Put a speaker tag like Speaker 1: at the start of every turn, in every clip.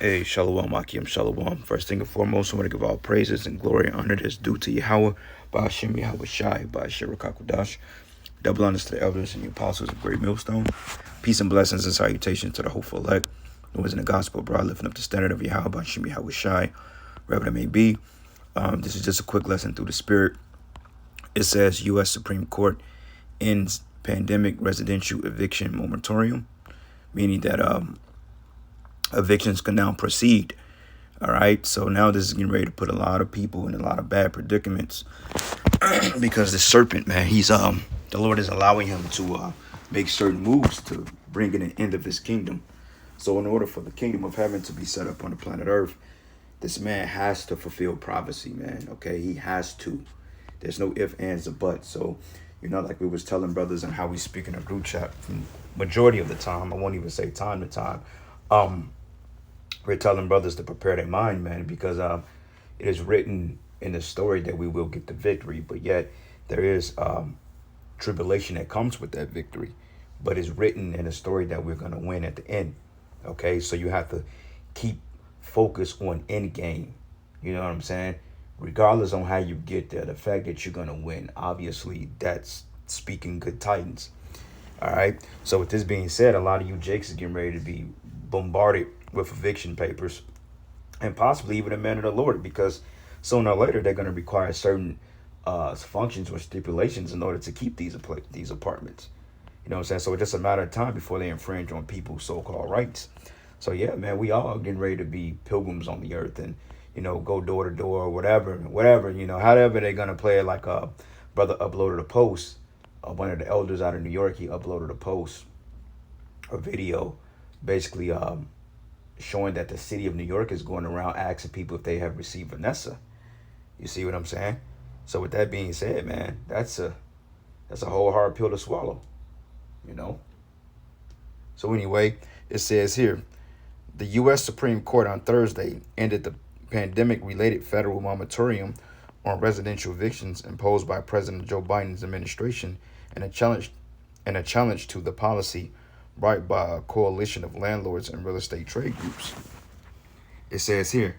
Speaker 1: Hey, Shalom, Akim, Shalom. First thing and foremost, I want to give all praises and glory and honor that's due to Yahweh, Ba'ashem Yahweh Shai, Ba'ashem Rakakudash. Double honors to the elders and the apostles of Great Millstone. Peace and blessings and salutations to the hopeful elect. Who is in the gospel, bro, lifting up the standard of Yahweh, Ba'ashem Yahweh Shai, wherever it may be. This is just a quick lesson through the Spirit. It says U.S. Supreme Court ends pandemic residential eviction moratorium, meaning that evictions can now proceed. All right, so now this is getting ready to put a lot of people in a lot of bad predicaments because the serpent, man, the Lord is allowing him to make certain moves to bring in an end of his kingdom. So in order for the kingdom of heaven to be set up on the planet Earth, this man has to fulfill prophecy, man. Okay, he has to. There's no ifs, ands, or buts. So, like we was telling brothers and how we speak in a group chat, majority of the time, I won't even say time to time, we're telling brothers to prepare their mind, man, because it is written in the story that we will get the victory, but yet there is tribulation that comes with that victory, but it's written in the story that we're going to win at the end. Okay, so you have to keep focus on end game. You know what I'm saying? Regardless on how you get there, the fact that you're going to win, obviously, that's speaking good tidings. All right, so with this being said, a lot of you jakes is getting ready to be bombarded with eviction papers and possibly even a man of the Lord, because sooner or later they're going to require certain functions or stipulations in order to keep these apartments. You know what I'm saying? So it's just a matter of time before they infringe on people's so-called rights. So yeah, man, we all getting ready to be pilgrims on the earth and, go door to door, whatever, however they're going to play it. Like a brother uploaded a post, one of the elders out of New York, he uploaded a post, a video, basically showing that the city of New York is going around asking people if they have received Vanessa. You see what I'm saying? So with that being said, man, that's a whole hard pill to swallow, So anyway, it says here, the U.S. Supreme Court on Thursday ended the pandemic-related federal moratorium on residential evictions imposed by President Joe Biden's administration and a challenge to the policy brought by a coalition of landlords and real estate trade groups. It says here,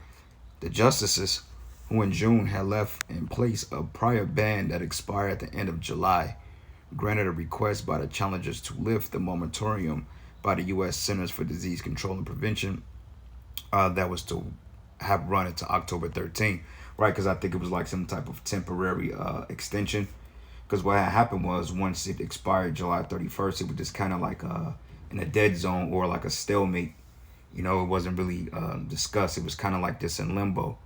Speaker 1: the justices, who in June had left in place a prior ban that expired at the end of July, granted a request by the challengers to lift the moratorium by the U.S. Centers for Disease Control and Prevention that was to have run into October 13th, right? Because I think it was like some type of temporary extension. Because what had happened was once it expired July 31st, it was just kind of like in a dead zone or like a stalemate. It wasn't really discussed. It was kind of like this in limbo.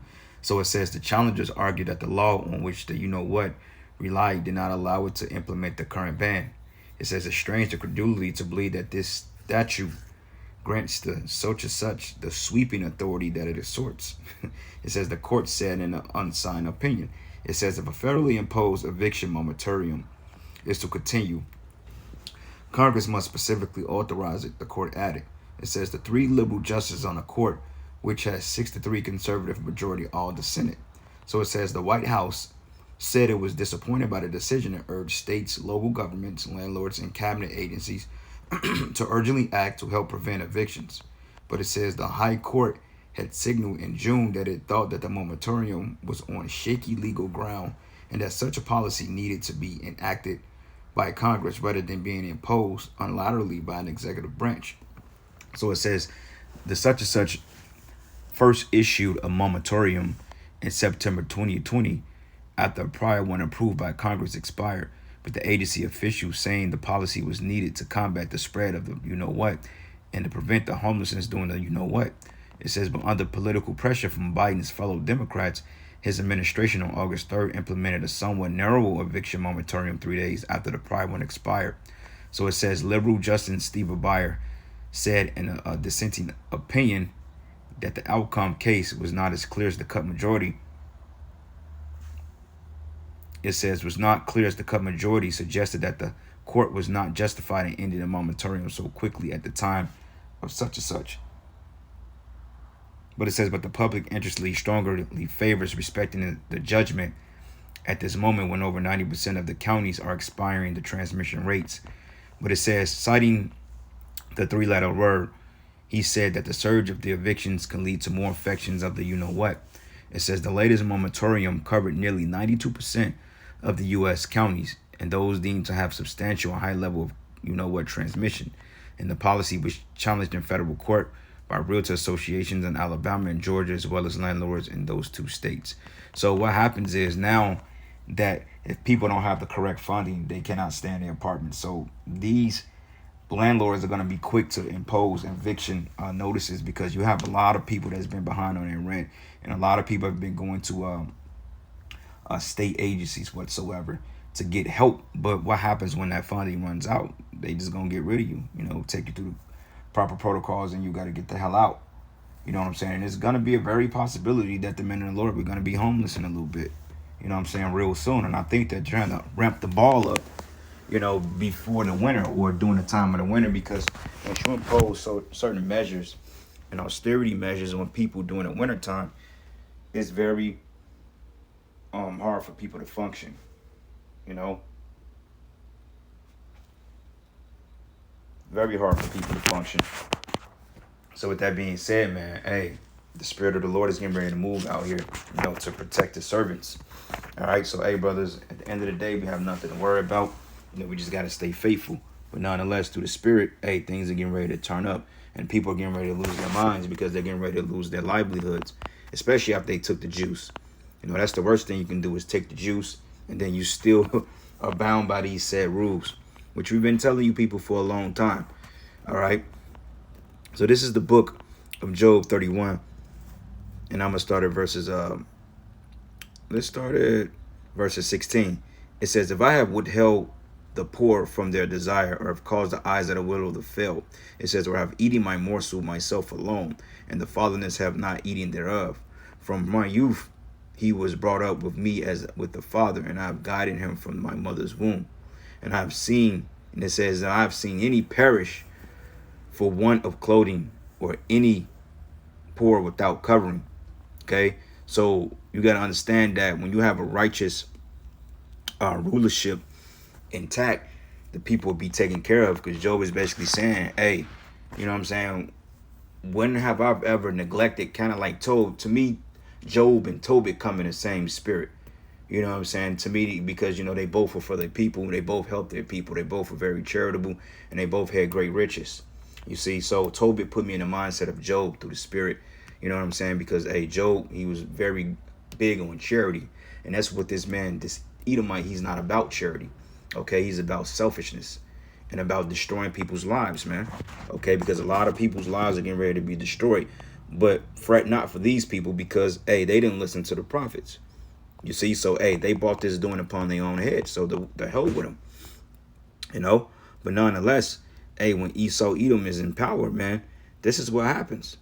Speaker 1: So it says the challengers argued that the law on which the relied did not allow it to implement the current ban. It says it's strange to credulity to believe that this statute grants the such the sweeping authority that it asserts. It says the court said in an unsigned opinion. It says if a federally imposed eviction moratorium is to continue, Congress must specifically authorize it, the court added. It says the 3 liberal justices on the court, which has 6-3 conservative majority, all the Senate. So it says the White House said it was disappointed by the decision and urged states, local governments, landlords, and cabinet agencies to urgently act to help prevent evictions. But it says the High Court had signaled in June that it thought that the moratorium was on shaky legal ground and that such a policy needed to be enacted by Congress rather than being imposed unilaterally by an executive branch. So it says the such and such first issued a moratorium in September 2020 after a prior one approved by Congress expired, but the agency officials saying the policy was needed to combat the spread of the you-know-what and to prevent the homelessness doing the you-know-what. It says, but under political pressure from Biden's fellow Democrats, his administration on August 3rd implemented a somewhat narrower eviction moratorium 3 days after the prior one expired. So it says liberal Justice Steve Breyer said in a dissenting opinion that the outcome case was not as clear as the cut majority. It says was not clear as the cut majority suggested that the court was not justified in ending the moratorium so quickly at the time of such and such. But it says, but the public interest strongly favors respecting the judgment at this moment when over 90% of the counties are expiring the transmission rates. But it says, citing the 3-letter word he said that the surge of the evictions can lead to more infections of the you know what. It says the latest moratorium covered nearly 92% of the U.S. counties and those deemed to have substantial and high level of you know what transmission. And the policy was challenged in federal court by realtor associations in Alabama and Georgia, as well as landlords in those two states. So what happens is now that if people don't have the correct funding, they cannot stay in their apartments. So these landlords are going to be quick to impose eviction notices, because you have a lot of people that's been behind on their rent, and a lot of people have been going to state agencies whatsoever to get help. But what happens when that funding runs out? They just gonna get rid of you, take you through the proper protocols, and you got to get the hell out. You know what I'm saying? And it's gonna be a very possibility that the men of the Lord, we're gonna be homeless in a little bit. You know what I'm saying? Real soon. And I think they're trying to ramp the ball up, before the winter or during the time of the winter, because once you impose certain measures and austerity measures on people during the winter time, it's very hard for people to function. Very hard for people to function. So with that being said, man, hey, the Spirit of the Lord is getting ready to move out here, to protect His servants. All right, so hey, brothers, at the end of the day, we have nothing to worry about. We just got to stay faithful. But nonetheless, through the Spirit, hey, things are getting ready to turn up, and people are getting ready to lose their minds because they're getting ready to lose their livelihoods, especially after they took the juice. That's the worst thing you can do, is take the juice, and then you still are bound by these said rules, which we've been telling you people for a long time. All right. So this is the book of Job 31, and I'm gonna start at verses. Let's start at verses 16. It says, "If I have withheld the poor from their desire, or have caused the eyes of the widow to fail," it says, "or have eaten my morsel myself alone, and the fatherless have not eaten thereof. From my youth he was brought up with me as with the father, and I have guided him from my mother's womb. And I have seen," and it says, "I have seen any perish for want of clothing, or any poor without covering." Okay, so you got to understand that when you have a righteous rulership intact, the people will be taken care of, because Job is basically saying, hey, you know what I'm saying, when have I ever neglected, kind of like Tob? To me, Job and Tobit come in the same spirit. You know what I'm saying? To me, because, they both were for their people. They both helped their people. They both were very charitable, and they both had great riches. You see, so Tobit put me in the mindset of Job through the Spirit. You know what I'm saying? Because, hey, Job, he was very big on charity. And that's what this man, this Edomite, he's not about charity. Okay, he's about selfishness and about destroying people's lives, man. Okay, because a lot of people's lives are getting ready to be destroyed. But fret not for these people, because, hey, they didn't listen to the prophets. You see, so, hey, they bought this doing upon their own head. So the hell with them, But nonetheless, hey, when Esau Edom is in power, man, this is what happens.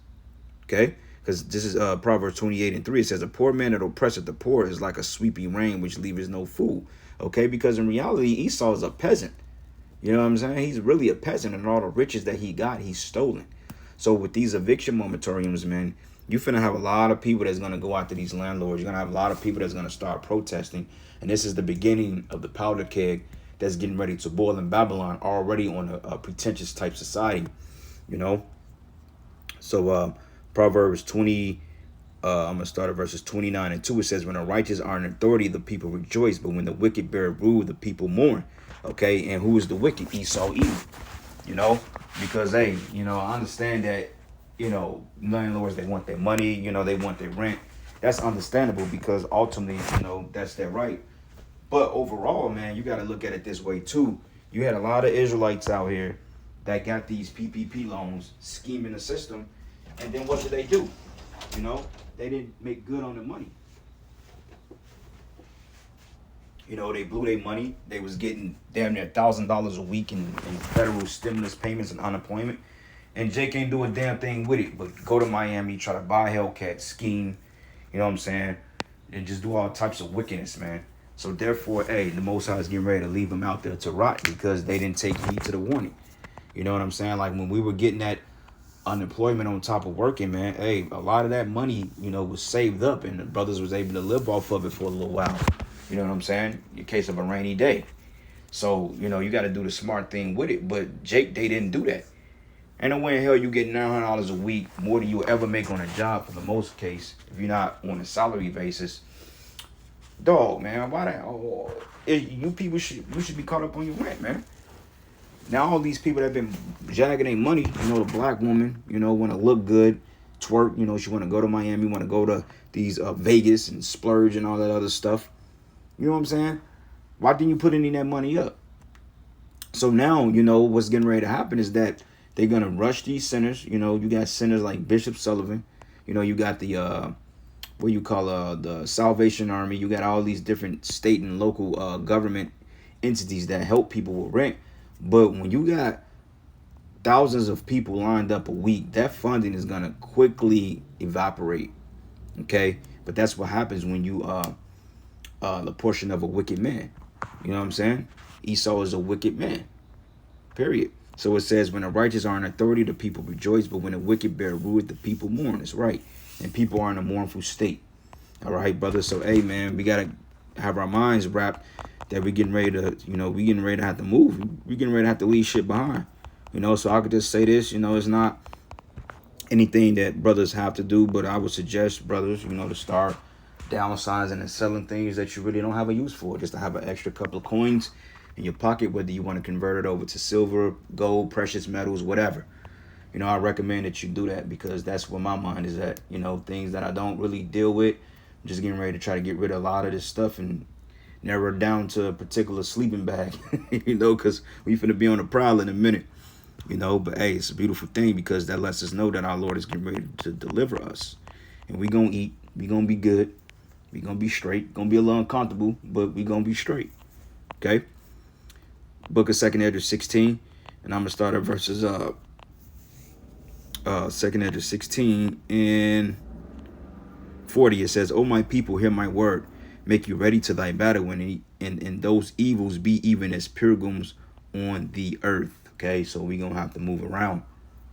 Speaker 1: Okay, because this is Proverbs 28:3. It says, "A poor man that oppresseth the poor is like a sweeping rain which leaveth no food." Okay, because in reality, Esau is a peasant. You know what I'm saying? He's really a peasant, and all the riches that he got, he's stolen. So with these eviction moratoriums, man, you finna have a lot of people that's gonna go after these landlords. You're gonna have a lot of people that's gonna start protesting, and this is the beginning of the powder keg that's getting ready to boil in Babylon, already on a pretentious type society. So Proverbs 20, I'm gonna start at verses 29:2. It says, "When the righteous are in authority, the people rejoice, but when the wicked bear rule, the people mourn." Okay, and who is the wicked? Esau Edom. Because hey, I understand that, landlords, they want their money, they want their rent. That's understandable, because ultimately, that's their right. But overall, man, you got to look at it this way too. You had a lot of Israelites out here that got these PPP loans, scheming the system, and then what did they do? They didn't make good on the money. They blew their money. They was getting damn near $1,000 a week in federal stimulus payments and unemployment. And Jake ain't do a damn thing with it, but go to Miami, try to buy Hellcat, scheme, you know what I'm saying, and just do all types of wickedness, man. So therefore, hey, the Most High is getting ready to leave them out there to rot, because they didn't take heed to the warning. You know what I'm saying? Like when we were getting that unemployment on top of working, man, hey, a lot of that money, was saved up, and the brothers was able to live off of it for a little while. You know what I'm saying? In case of a rainy day. So, you got to do the smart thing with it. But Jake, they didn't do that. Ain't no way in hell you get $900 a week, more than you ever make on a job for the most case, if you're not on a salary basis. Dog, man, why that? Oh, you people should be caught up on your rent, man. Now all these people that have been jagging their money, the black woman, want to look good, twerk, she want to go to Miami, want to go to these Vegas and splurge and all that other stuff. You know what I'm saying? Why didn't you put any of that money up? So now, what's getting ready to happen is that they're going to rush these centers. You got centers like Bishop Sullivan. You got the, the Salvation Army. You got all these different state and local government entities that help people with rent. But when you got thousands of people lined up a week, that funding is going to quickly evaporate. Okay? But that's what happens when you the portion of a wicked man. You know what I'm saying? Esau is a wicked man. Period. So it says, when the righteous are in authority, the people rejoice, but when the wicked bear rule, the people mourn. It's right. And people are in a mournful state. All right, brother. So, hey, man, we got to have our minds wrapped that we getting ready to, we getting ready to have to move. We getting ready to have to leave shit behind. So I could just say this, it's not anything that brothers have to do, but I would suggest brothers, to start downsizing and selling things that you really don't have a use for, just to have an extra couple of coins in your pocket, whether you want to convert it over to silver, gold, precious metals, whatever. I recommend that you do that, because that's where my mind is at. Things that I don't really deal with. I'm just getting ready to try to get rid of a lot of this stuff and narrow it down to a particular sleeping bag, because we finna be on the prowl in a minute. But hey, it's a beautiful thing, because that lets us know that our Lord is getting ready to deliver us. And we gonna eat, we gonna be good, we gonna be straight, gonna be a little uncomfortable, but we gonna be straight. Okay? Book of 2nd Ezra 16, and I'm gonna start at verses 2nd Ezra 16 and 40. It says, "O my people, hear my word. Make you ready to thy battle, and those evils be even as pilgrims on the earth." Okay, so we're going to have to move around.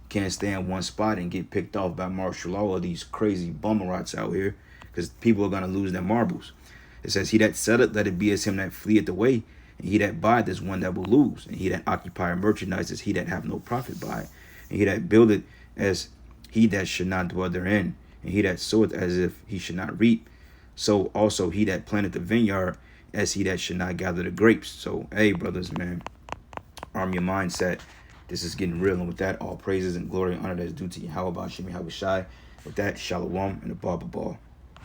Speaker 1: Can't stay in one spot and get picked off by martial law or these crazy bummerots out here, because people are going to lose their marbles. It says, "He that setteth, let it be as him that fleeth away, and he that buyeth is one that will lose, and he that occupieth merchandise is he that have no profit by it, and he that buildeth as he that should not dwell therein, and he that soweth as if he should not reap, so also he that planteth the vineyard as he that should not gather the grapes." So, hey, brothers, man, arm your mindset. This is getting real. And with that, all praises and glory and honor that is due to Yahweh Bashim Yahweh Shai. With that, Shalom and the Baba Ball.